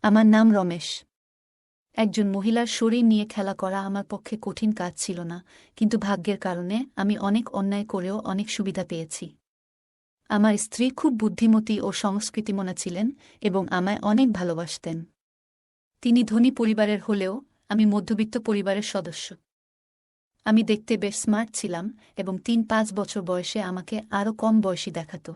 আমার নাম রমেশ। একজন মহিলার শরীর নিয়ে খেলা করা আমার পক্ষে কঠিন কাজ ছিল না, কিন্তু ভাগ্যের কারণে আমি অনেক অন্যায় করেও অনেক সুবিধা পেয়েছি। আমার স্ত্রী খুব বুদ্ধিমতী ও সংস্কৃতিমনা ছিলেন এবং আমায় অনেক ভালোবাসতেন। তিনি ধনী পরিবারের হলেও আমি মধ্যবিত্ত পরিবারের সদস্য। আমি দেখতে বেশ স্মার্ট ছিলাম এবং ৩-৫ বছর বয়সে আমাকে আরও কম বয়সী দেখাত।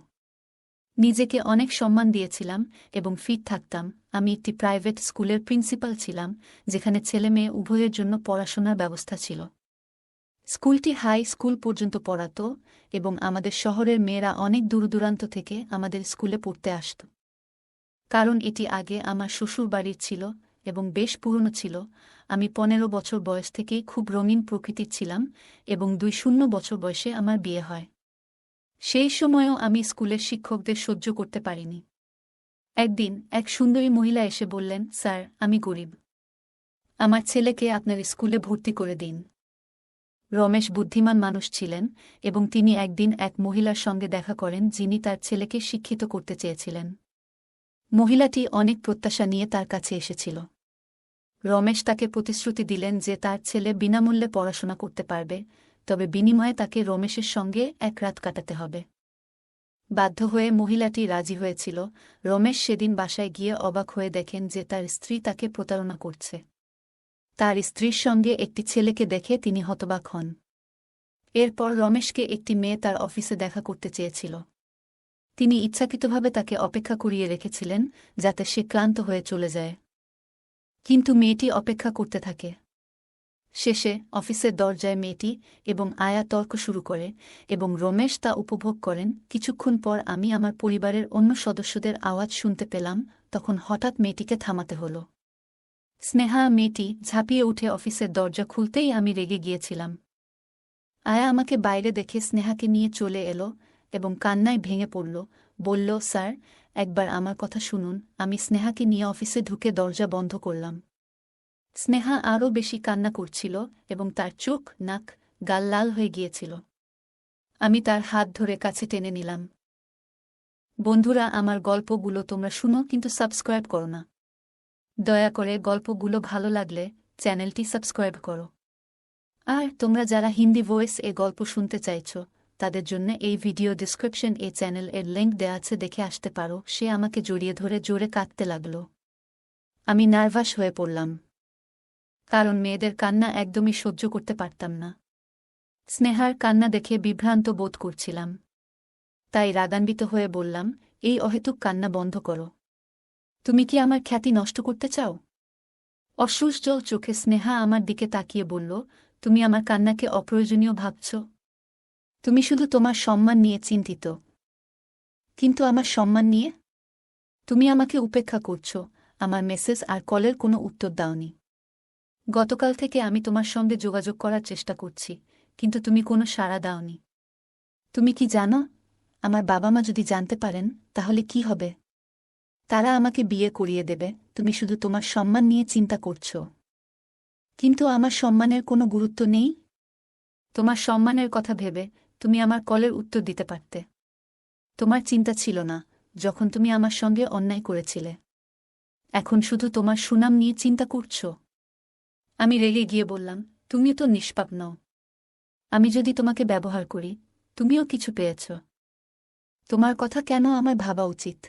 নিজেকে অনেক সম্মান দিয়েছিলাম এবং ফিট থাকতাম। আমি একটি প্রাইভেট স্কুলের প্রিন্সিপাল ছিলাম, যেখানে ছেলেমেয়ে উভয়ের জন্য পড়াশোনার ব্যবস্থা ছিল। স্কুলটি হাই স্কুল পর্যন্ত পড়াত এবং আমাদের শহরের মেয়েরা অনেক দূরদূরান্ত থেকে আমাদের স্কুলে পড়তে আসত। কারণ এটি আগে আমার শ্বশুর বাড়ির ছিল এবং বেশ পুরনো ছিল। আমি ১৫ বছর বয়স থেকেই খুব রঙিন প্রকৃতির ছিলাম এবং ২-০ বছর বয়সে আমার বিয়ে হয়। সেই সময়েও আমি স্কুলের শিক্ষকদের সহ্য করতে পারিনি। একদিন এক সুন্দরী মহিলা এসে বললেন, স্যার, আমি গরিব। আমার ছেলেকে আপনার স্কুলে ভর্তি করে দিন। রমেশ বুদ্ধিমান মানুষ ছিলেন এবং তিনি একদিন এক মহিলার সঙ্গে দেখা করেন যিনি তার ছেলেকে শিক্ষিত করতে চেয়েছিলেন। মহিলাটি অনেক প্রত্যাশা নিয়ে তার কাছে এসেছিল। রমেশ তাকে প্রতিশ্রুতি দিলেন যে তার ছেলে বিনামূল্যে পড়াশোনা করতে পারবে, তবে বিনিময়ে তাকে রমেশের সঙ্গে এক রাত কাটাতে হবে। বাধ্য হয়ে মহিলাটি রাজি হয়েছিল। রমেশ সেদিন বাসায় গিয়ে অবাক হয়ে দেখেন যে তার স্ত্রী তাকে প্রতারণা করছে। তার স্ত্রীর সঙ্গে একটি ছেলেকে দেখে তিনি হতবাক হন। এরপর রমেশকে একটি মেয়ে তার অফিসে দেখা করতে চেয়েছিল। তিনি ইচ্ছাকৃতভাবে তাকে অপেক্ষা করিয়ে রেখেছিলেন যাতে সে ক্লান্ত হয়ে চলে যায়। কিন্তু মেয়েটি অপেক্ষা করতে থাকে। শেষে অফিসের দরজায় মেয়েটি এবং আয়া তর্ক শুরু করে এবং রমেশ তা উপভোগ করেন। কিছুক্ষণ পর আমি আমার পরিবারের অন্য সদস্যদের আওয়াজ শুনতে পেলাম, তখন হঠাৎ মেয়েটিকে থামাতে হল। স্নেহা মেয়েটি ঝাঁপিয়ে উঠে অফিসের দরজা খুলতেই আমি রেগে গিয়েছিলাম। আয়া আমাকে বাইরে দেখে স্নেহাকে নিয়ে চলে এলো এবং কান্নায় ভেঙে পড়ল। বলল, স্যার, একবার আমার কথা শুনুন। আমি স্নেহাকে নিয়ে অফিসে ঢুকে দরজা বন্ধ করলাম। স্নেহা আরও বেশি কান্না করছিল এবং তার চোখ, নাক, গাল লাল হয়ে গিয়েছিল। আমি তার হাত ধরে কাছে টেনে নিলাম। বন্ধুরা, আমার গল্পগুলো তোমরা শুনো কিন্তু সাবস্ক্রাইব করো না। দয়া করে গল্পগুলো ভালো লাগলে চ্যানেলটি সাবস্ক্রাইব করো। আর তোমরা যারা হিন্দি ভয়েস এ গল্প শুনতে চাইছ, তাদের জন্য এই ভিডিও ডিসক্রিপশন এ চ্যানেল এর লিঙ্ক দেয়া আছে, দেখে আসতে পারো। সে আমাকে জড়িয়ে ধরে জোরে কাঁদতে লাগল। আমি নার্ভাস হয়ে পড়লাম, কারণ মেয়েদের কান্না একদমই সহ্য করতে পারতাম না। স্নেহার কান্না দেখে বিভ্রান্ত বোধ করছিলাম, তাই রাগান্বিত হয়ে বললাম, এই অহেতুক কান্না বন্ধ করো। তুমি কি আমার খ্যাতি নষ্ট করতে চাও? অশ্রুজল চোখে স্নেহা আমার দিকে তাকিয়ে বলল, তুমি আমার কান্নাকে অপ্রয়োজনীয় ভাবছ। তুমি শুধু তোমার সম্মান নিয়ে চিন্তিত। কিন্তু আমার সম্মান নিয়ে? তুমি আমাকে উপেক্ষা করছ, আমার মেসেজ আর কলের কোনো উত্তর দাওনি। গতকাল থেকে আমি তোমার সঙ্গে যোগাযোগ করার চেষ্টা করছি, কিন্তু তুমি কোনো সাড়া দাওনি। তুমি কি জানো, আমার বাবা মা যদি জানতে পারেন তাহলে কি হবে? তারা আমাকে বিয়ে করিয়ে দেবে। তুমি শুধু তোমার সম্মান নিয়ে চিন্তা করছ। কিন্তু আমার সম্মানের কোনো গুরুত্ব নেই? তোমার সম্মানের কথা ভেবে তুমি আমার কলের উত্তর দিতে পারতে। তোমার চিন্তা ছিল না যখন তুমি আমার সঙ্গে অন্যায় করেছিলে। এখন শুধু তোমার সুনাম নিয়ে চিন্তা করছ। আমি রেগে গিয়ে বললাম, তুমিও তো নিষ্পাপ নও। আমি যদি তোমাকে ব্যবহার করি, তুমিও কিছু পেয়েছ। তোমার কথা কেন আমার ভাবা উচিত?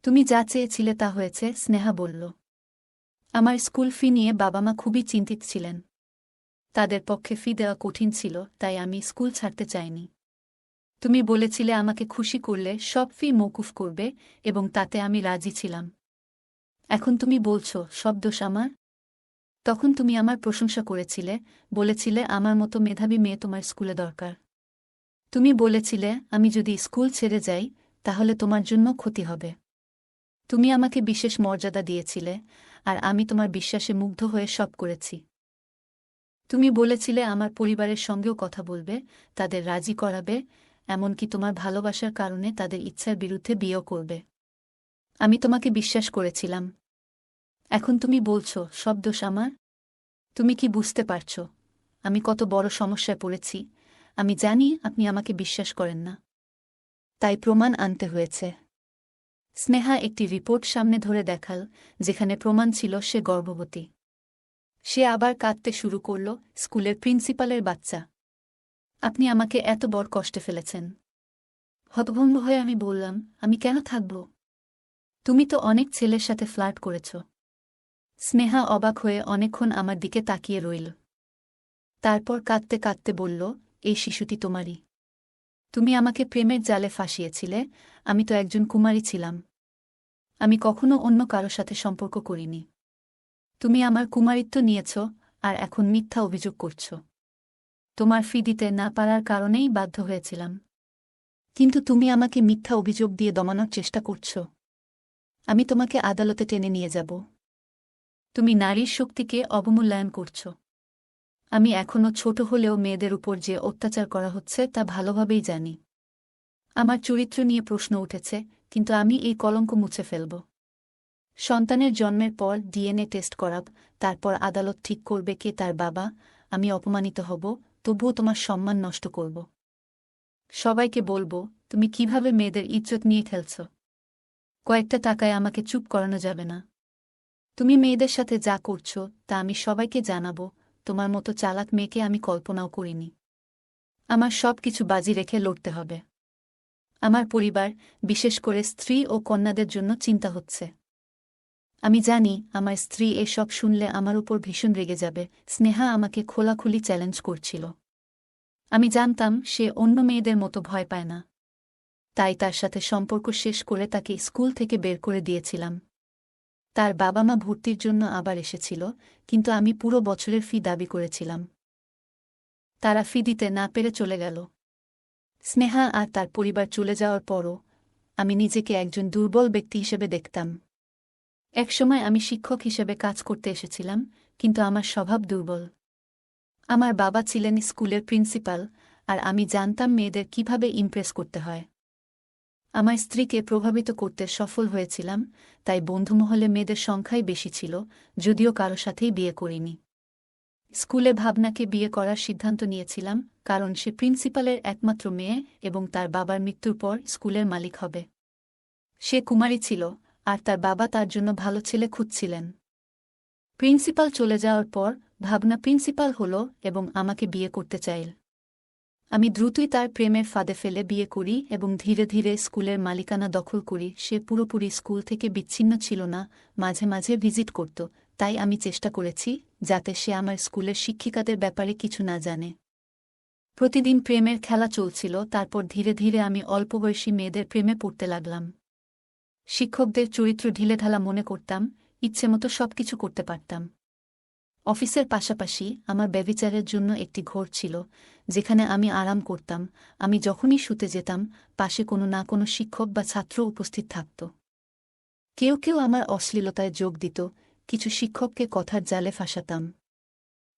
তুমি যা চেয়েছিলে তা হয়েছে, স্নেহা বলল। আমার স্কুল ফি নিয়ে বাবা মা খুবই চিন্তিত ছিলেন। তাদের পক্ষে ফি দেওয়া কঠিন ছিল, তাই আমি স্কুল ছাড়তে চাইনি। তুমি বলেছিলে আমাকে খুশি করলে সব ফি মওকুফ করবে এবং তাতে আমি রাজি ছিলাম। এখন তুমি বলছ সব দোষ আমার? তখন তুমি আমার প্রশংসা করেছিলে, বলেছিলে আমার মতো মেধাবী মেয়ে তোমার স্কুলে দরকার। তুমি বলেছিলে আমি যদি স্কুল ছেড়ে যাই তাহলে তোমার জন্য ক্ষতি হবে। তুমি আমাকে বিশেষ মর্যাদা দিয়েছিলে, আর আমি তোমার বিশ্বাসে মুগ্ধ হয়ে সব করেছি। তুমি বলেছিলে আমার পরিবারের সঙ্গেও কথা বলবে, তাদের রাজি করাবে, এমনকি তোমার ভালোবাসার কারণে তাদের ইচ্ছার বিরুদ্ধে বিয়েও করবে। আমি তোমাকে বিশ্বাস করেছিলাম। এখন তুমি বলছ সব দোষ আমার? তুমি কি বুঝতে পারছ আমি কত বড় সমস্যায় পড়েছি? আমি জানি আপনি আমাকে বিশ্বাস করেন না, তাই প্রমাণ আনতে হয়েছে। স্নেহা একটি রিপোর্ট সামনে ধরে দেখাল, যেখানে প্রমাণ ছিল সে গর্ভবতী। সে আবার কাঁদতে শুরু করল। স্কুলের প্রিন্সিপালের বাচ্চা, আপনি আমাকে এত বড় কষ্টে ফেলেছেন। হতভম্ব হয়ে আমি বললাম, আমি কেন থাকব? তুমি তো অনেক ছেলের সাথে ফ্লার্ট করেছ। স্নেহা অবাক হয়ে অনেকক্ষণ আমার দিকে তাকিয়ে রইল। তারপর কাঁদতে কাঁদতে বলল, এই শিশুটি তোমারই। তুমি আমাকে প্রেমের জালে ফাঁসিয়েছিলে। আমি তো একজন কুমারী ছিলাম। আমি কখনো অন্য কারো সাথে সম্পর্ক করিনি। তুমি আমার কুমারিত্ব নিয়েছ, আর এখন মিথ্যা অভিযোগ করছ। তোমার ফি দিতে না পারার কারণেই বাধ্য হয়েছিলাম। কিন্তু তুমি আমাকে মিথ্যা অভিযোগ দিয়ে দমানোর চেষ্টা করছ। আমি তোমাকে আদালতে টেনে নিয়ে যাব। তুমি নারীর শক্তিকে অবমূল্যায়ন করছ। আমি এখনও ছোট হলেও মেয়েদের উপর যে অত্যাচার করা হচ্ছে তা ভালোভাবেই জানি। আমার চরিত্র নিয়ে প্রশ্ন উঠেছে, কিন্তু আমি এই কলঙ্ক মুছে ফেলব। সন্তানের জন্মের পর ডিএনএ টেস্ট করাব, তারপর আদালত ঠিক করবে কে তার বাবা। আমি অপমানিত হব, তবুও তোমার সম্মান নষ্ট করব। সবাইকে বলবো, তুমি কিভাবে মেয়েদের ইজ্জত নিয়ে খেলছ। কয়েকটা টাকায় আমাকে চুপ করানো যাবে না। তুমি মেয়েদের সাথে যা করছ তা আমি সবাইকে জানাবো। তোমার মতো চালাক মেয়েকে আমি কল্পনাও করিনি। আমার সব কিছু বাজি রেখে লড়তে হবে। আমার পরিবার, বিশেষ করে স্ত্রী ও কন্যাদের জন্য চিন্তা হচ্ছে। আমি জানি আমার স্ত্রী এসব শুনলে আমার উপর ভীষণ রেগে যাবে। স্নেহা আমাকে খোলাখুলি চ্যালেঞ্জ করছিল। আমি জানতাম সে অন্য মেয়েদের মতো ভয় পায় না। তাই তার সাথে সম্পর্ক শেষ করে তাকে স্কুল থেকে বের করে দিয়েছিলাম। তার বাবা মা ভর্তির জন্য আবার এসেছিল, কিন্তু আমি পুরো বছরের ফি দাবি করেছিলাম। তারা ফি দিতে না পেরে চলে গেল। স্নেহা আর তার পরিবার চলে যাওয়ার পরও আমি নিজেকে একজন দুর্বল ব্যক্তি হিসেবে দেখতাম। একসময় আমি শিক্ষক হিসেবে কাজ করতে এসেছিলাম, কিন্তু আমার স্বভাব দুর্বল। আমার বাবা ছিলেন স্কুলের প্রিন্সিপাল, আর আমি জানতাম মেয়েদের কিভাবে ইমপ্রেস করতে হয়। আমার স্ত্রীকে প্রভাবিত করতে সফল হয়েছিলাম, তাই বন্ধুমহলে মেয়েদের সংখ্যাই বেশি ছিল, যদিও কারো সাথেই বিয়ে করিনি। স্কুলে ভাবনাকে বিয়ে করার সিদ্ধান্ত নিয়েছিলাম, কারণ সে প্রিন্সিপালের একমাত্র মেয়ে এবং তার বাবার মৃত্যুর পর স্কুলের মালিক হবে। সে কুমারী ছিল, আর তার বাবা তার জন্য ভালো ছেলে খুঁজছিলেন। প্রিন্সিপাল চলে যাওয়ার পর ভাবনা প্রিন্সিপাল হল এবং আমাকে বিয়ে করতে চাইল। আমি দ্রুতই তার প্রেমের ফাঁদে ফেলে বিয়ে করি এবং ধীরে ধীরে স্কুলের মালিকানা দখল করি। সে পুরোপুরি স্কুল থেকে বিচ্ছিন্ন ছিল না, মাঝে মাঝে ভিজিট করত, তাই আমি চেষ্টা করেছি যাতে সে আমার স্কুলের শিক্ষিকাদের ব্যাপারে কিছু না জানে। প্রতিদিন প্রেমের খেলা চলছিল। তারপর ধীরে ধীরে আমি অল্পবয়সী মেয়েদের প্রেমে পড়তে লাগলাম। শিক্ষকদের চরিত্র ঢিলেঢালা মনে করতাম, ইচ্ছেমতো সবকিছু করতে পারতাম। অফিসের পাশাপাশি আমার ব্যভিচারের জন্য একটি ঘর ছিল, যেখানে আমি আরাম করতাম। আমি যখনই শুতে যেতাম, পাশে কোনো না কোনো শিক্ষক বা ছাত্র উপস্থিত থাকত। কেউ কেউ আমার অশ্লীলতায় যোগ দিত, কিছু শিক্ষককে কথার জালে ফাঁসাতাম।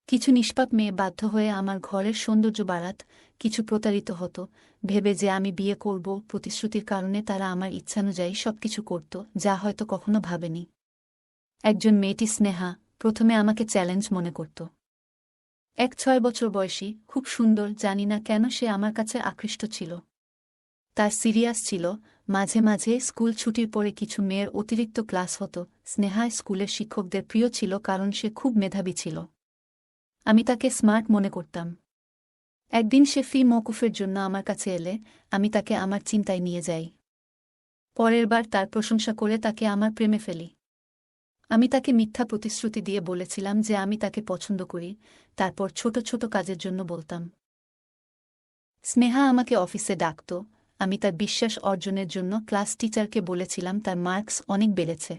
কিছু নিষ্পাপ মেয়ে বাধ্য হয়ে আমার ঘরের সৌন্দর্য বাড়াত, কিছু প্রতারিত হতো, ভেবে যে আমি বিয়ে করব। প্রতিশ্রুতির কারণে তারা আমার ইচ্ছানুযায়ী সবকিছু করত, যা হয়তো কখনো ভাবেনি। একজন মেয়েটি স্নেহা প্রথমে আমাকে চ্যালেঞ্জ মনে করত। 6 বছর বয়সী, খুব সুন্দর, জানি না কেন সে আমার কাছে আকৃষ্ট ছিল। তার সিরিয়াস ছিল। মাঝে মাঝে স্কুল ছুটির পরে কিছু মেয়ের অতিরিক্ত ক্লাস হতো। স্নেহা স্কুলের শিক্ষকদের প্রিয় ছিল কারণ সে খুব মেধাবী ছিল। আমি তাকে স্মার্ট মনে করতাম। একদিন সে ফি মওকুফের জন্য আমার কাছে এলে আমি তাকে আমার চিন্তায় নিয়ে যাই। পরের বার তার প্রশংসা করে তাকে আমার প্রেমে ফেলি। আমি তাকে মিথ্যা প্রতিশ্রুতি দিয়ে বলেছিলাম যে আমি তাকে পছন্দ করি, তারপর ছোট ছোট কাজের জন্য বলতাম। স্নেহা আমাকে অফিসে ডাকত। আমি তার বিশ্বাস অর্জনের জন্য ক্লাস টিচারকে বলেছিলাম তার মার্কস অনেক বেড়েছে।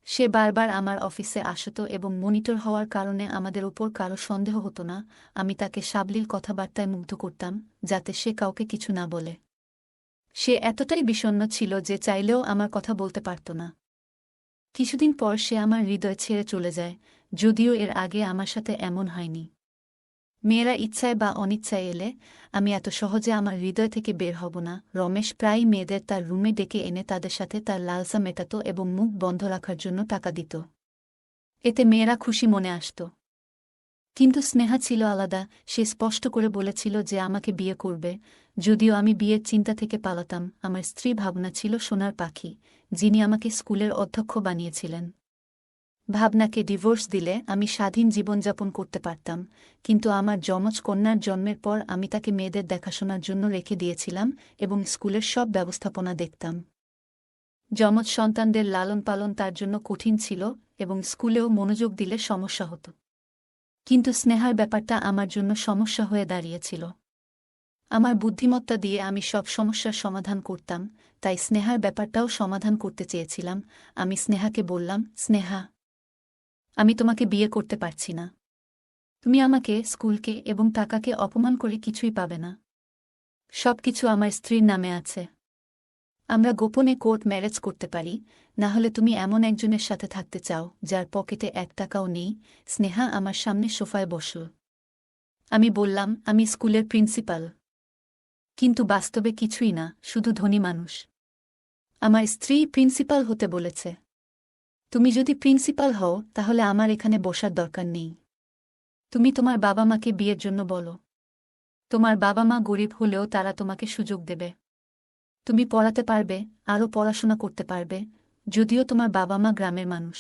সে বারবার আমার অফিসে আসত এবং মনিটর হওয়ার কারণে আমাদের ওপর কারো সন্দেহ হতো না। আমি তাকে সাবলীল কথাবার্তায় মুগ্ধ করতাম, যাতে সে কাউকে কিছু না বলে। সে এতটাই বিষণ্ণ ছিল যে চাইলেও আমার কথা বলতে পারত না। কিছুদিন পর সে আমার হৃদয় ছেড়ে চলে যায়, যদিও এর আগে আমার সাথে এমন হয়নি। মেয়েরা ইচ্ছায় বা অনিচ্ছায় এলে আমি এত সহজে আমার হৃদয় থেকে বের হব না। রমেশ প্রায়ই মেয়েদের তার রুমে ডেকে এনে তাদের সাথে তার লালসা মেটাত এবং মুখ বন্ধ রাখার জন্য টাকা দিত। এতে মেয়েরা খুশি মনে আসত। কিন্তু স্নেহা ছিল আলাদা। সে স্পষ্ট করে বলেছিল যে আমাকে বিয়ে করবে। যদিও আমি বিয়ের চিন্তা থেকে পালাতাম, আমার স্ত্রী ভাবনা ছিল সোনার পাখি, যিনি আমাকে স্কুলের অধ্যক্ষ বানিয়েছিলেন। ভাবনাকে ডিভোর্স দিলে আমি স্বাধীন জীবনযাপন করতে পারতাম, কিন্তু আমার যমজ কন্যার জন্মের পর আমি তাকে মেয়েদের দেখাশোনার জন্য রেখে দিয়েছিলাম এবং স্কুলের সব ব্যবস্থাপনা দেখতাম। যমজ সন্তানদের লালন পালন তার জন্য কঠিন ছিল এবং স্কুলেও মনোযোগ দিলে সমস্যা হতো। কিন্তু স্নেহার ব্যাপারটা আমার জন্য সমস্যা হয়ে দাঁড়িয়েছিল। আমার বুদ্ধিমত্তা দিয়ে আমি সব সমস্যার সমাধান করতাম, তাই স্নেহার ব্যাপারটাও সমাধান করতে চেয়েছিলাম। আমি স্নেহাকে বললাম, স্নেহা, আমি তোমাকে বিয়ে করতে পারছি না। তুমি আমাকে, স্কুলকে এবং টাকাকে অপমান করে কিছুই পাবে না। সবকিছু আমার স্ত্রীর নামে আছে। আমরা গোপনে কোর্ট ম্যারেজ করতে পারি, না হলে তুমি এমন একজনের সাথে থাকতে চাও যার পকেটে 1 টাকাও নেই। স্নেহা আমার সামনে সোফায় বসল। আমি বললাম, আমি স্কুলের প্রিন্সিপাল। কিন্তু বাস্তবে কিছুই না, শুধু ধনী মানুষ। আমার স্ত্রী প্রিন্সিপাল হতে বলেছে। তুমি যদি প্রিন্সিপাল হও তাহলে আমার এখানে বসার দরকার নেই। তুমি তোমার বাবা মাকে বিয়ের জন্য বলো। তোমার বাবা মা গরিব হলেও তারা তোমাকে সুযোগ দেবে। তুমি পড়াতে পারবে, আরও পড়াশোনা করতে পারবে, যদিও তোমার বাবা মা গ্রামের মানুষ।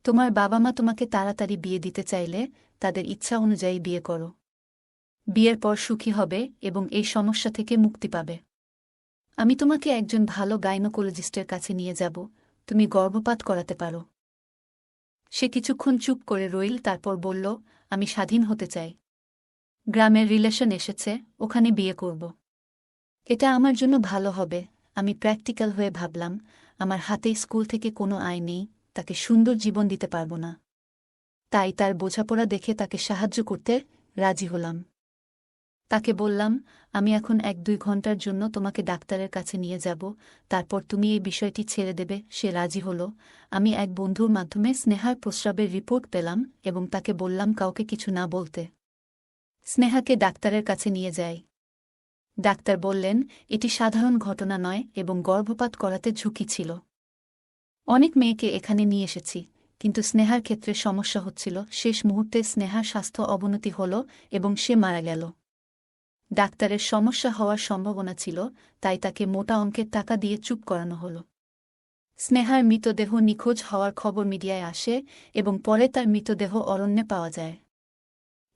তোমার বাবা মা তোমাকে তাড়াতাড়ি বিয়ে দিতে চাইলে তাদের ইচ্ছা অনুযায়ী বিয়ে করো। বিয়ের পর সুখী হবে এবং এই সমস্যা থেকে মুক্তি পাবে। আমি তোমাকে একজন ভালো গাইনোকোলজিস্টের কাছে নিয়ে যাব, তুমি গর্ভপাত করাতে পারো। সে কিছুক্ষণ চুপ করে রইল, তারপর বলল, আমি স্বাধীন হতে চাই। গ্রামের রিলেশন এসেছে, ওখানে বিয়ে করব। এটা আমার জন্য ভালো হবে। আমি প্র্যাকটিক্যাল হয়ে ভাবলাম, আমার হাতে স্কুল থেকে কোনো আয় নেই, তাকে সুন্দর জীবন দিতে পারব না। তাই তার বোঝাপড়া দেখে তাকে সাহায্য করতে রাজি হলাম। তাকে বললাম, আমি এখন 1-2 ঘন্টার জন্য তোমাকে ডাক্তারের কাছে নিয়ে যাব, তারপর তুমি এই বিষয়টি ছেড়ে দেবে। সে রাজি হল। আমি এক বন্ধুর মাধ্যমে স্নেহার প্রস্রাবের রিপোর্ট পেলাম এবং তাকে বললাম কাউকে কিছু না বলতে। স্নেহাকে ডাক্তারের কাছে নিয়ে যাই। ডাক্তার বললেন, এটি সাধারণ ঘটনা নয় এবং গর্ভপাত করাতে ঝুঁকি ছিল। অনেক মেয়েকে এখানে নিয়ে এসেছি, কিন্তু স্নেহার ক্ষেত্রে সমস্যা হচ্ছিল। শেষ মুহূর্তে স্নেহার স্বাস্থ্য অবনতি হল এবং সে মারা গেল। ডাক্তারের সমস্যা হওয়ার সম্ভাবনা ছিল, তাই তাকে মোটা অঙ্কের টাকা দিয়ে চুপ করানো হল। স্নেহার মৃতদেহ নিখোঁজ হওয়ার খবর মিডিয়ায় আসে এবং পরে তার মৃতদেহ অরণ্যে পাওয়া যায়।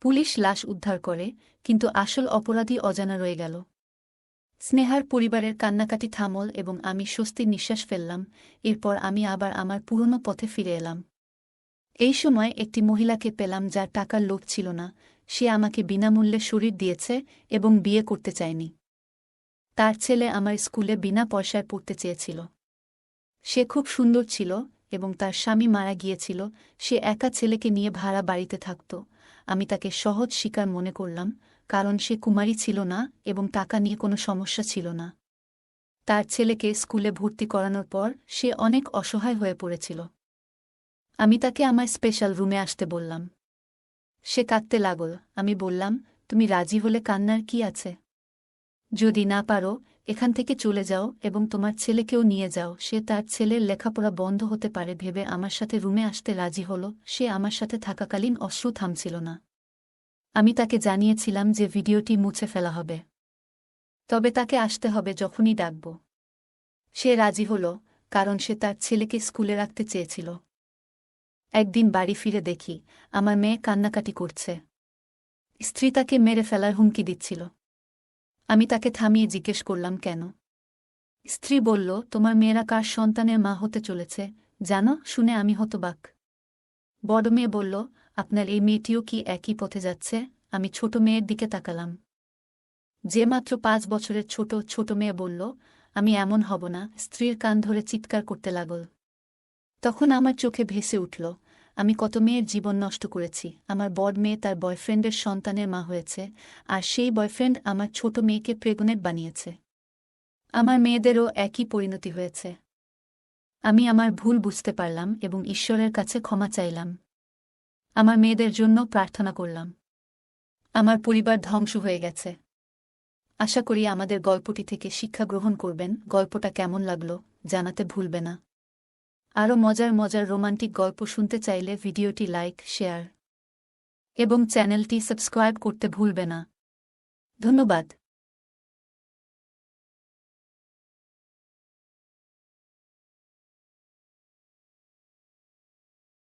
পুলিশ লাশ উদ্ধার করে, কিন্তু আসল অপরাধী অজানা রয়ে গেল। স্নেহার পরিবারের কান্নাকাটি থামল এবং আমি স্বস্তির নিঃশ্বাস ফেললাম। এরপর আমি আবার আমার পুরনো পথে ফিরে এলাম। এই সময় একটি মহিলাকে পেলাম যার টাকার লোভ ছিল না। সে আমাকে বিনামূল্যে শরীর দিয়েছে এবং বিয়ে করতে চায়নি। তার ছেলে আমার স্কুলে বিনা পয়সায় পড়তে চেয়েছিল। সে খুব সুন্দর ছিল এবং তার স্বামী মারা গিয়েছিল। সে একা ছেলেকে নিয়ে ভাড়া বাড়িতে থাকত। আমি তাকে সহজ শিকার মনে করলাম, কারণ সে কুমারী ছিল না এবং টাকা নিয়ে কোনো সমস্যা ছিল না। তার ছেলেকে স্কুলে ভর্তি করানোর পর সে অনেক অসহায় হয়ে পড়েছিল। আমি তাকে আমার স্পেশাল রুমে আসতে বললাম। সে কাঁদতে লাগল। আমি বললাম, তুমি রাজি হলে কান্নার কি আছে? যদি না পারো, এখান থেকে চলে যাও এবং তোমার ছেলেকেও নিয়ে যাও। সে তার ছেলের লেখাপড়া বন্ধ হতে পারে ভেবে আমার সাথে রুমে আসতে রাজি হল। সে আমার সাথে থাকাকালীন অশ্রু থামছিল না। আমি তাকে জানিয়েছিলাম যে ভিডিওটি মুছে ফেলা হবে, তবে তাকে আসতে হবে যখনই ডাকব। সে রাজি হল, কারণ সে তার ছেলেকে স্কুলে রাখতে চেয়েছিল। একদিন বাড়ি ফিরে দেখি আমার মেয়ে কান্নাকাটি করছে। স্ত্রী তাকে মেরে ফেলার হুমকি দিচ্ছিল। আমি তাকে থামিয়ে জিজ্ঞেস করলাম, কেন? স্ত্রী বলল, তোমার মেয়েরা কার সন্তানের মা হতে চলেছে জানো? শুনে আমি হতবাক। বড় মেয়ে বলল, আপনার এই মেয়েটিও কি একই পথে যাচ্ছে? আমি ছোট মেয়ের দিকে তাকালাম। যে মাত্র 5 বছরের ছোট মেয়ে বলল, আমি এমন হব না। স্ত্রীর কান ধরে চিৎকার করতে লাগল। তখন আমার চোখে ভেসে উঠল, আমি কত মেয়ের জীবন নষ্ট করেছি। আমার বড় মেয়ে তার বয়ফ্রেন্ডের সন্তানের মা হয়েছে, আর সেই বয়ফ্রেন্ড আমার ছোট মেয়েকে প্রেগনেন্ট বানিয়েছে। আমার মেয়েদেরও একই পরিণতি হয়েছে। আমি আমার ভুল বুঝতে পারলাম এবং ঈশ্বরের কাছে ক্ষমা চাইলাম। আমার মেয়েদের জন্য প্রার্থনা করলাম। আমার পরিবার ধ্বংস হয়ে গেছে। আশা করি আমাদের গল্পটি থেকে শিক্ষা গ্রহণ করবেন। গল্পটা কেমন লাগলো জানাতে ভুলবে না। আরও মজার মজার রোমান্টিক গল্প শুনতে চাইলে ভিডিওটি লাইক, শেয়ার এবং চ্যানেলটি সাবস্ক্রাইব করতে ভুলবে না। ধন্যবাদ।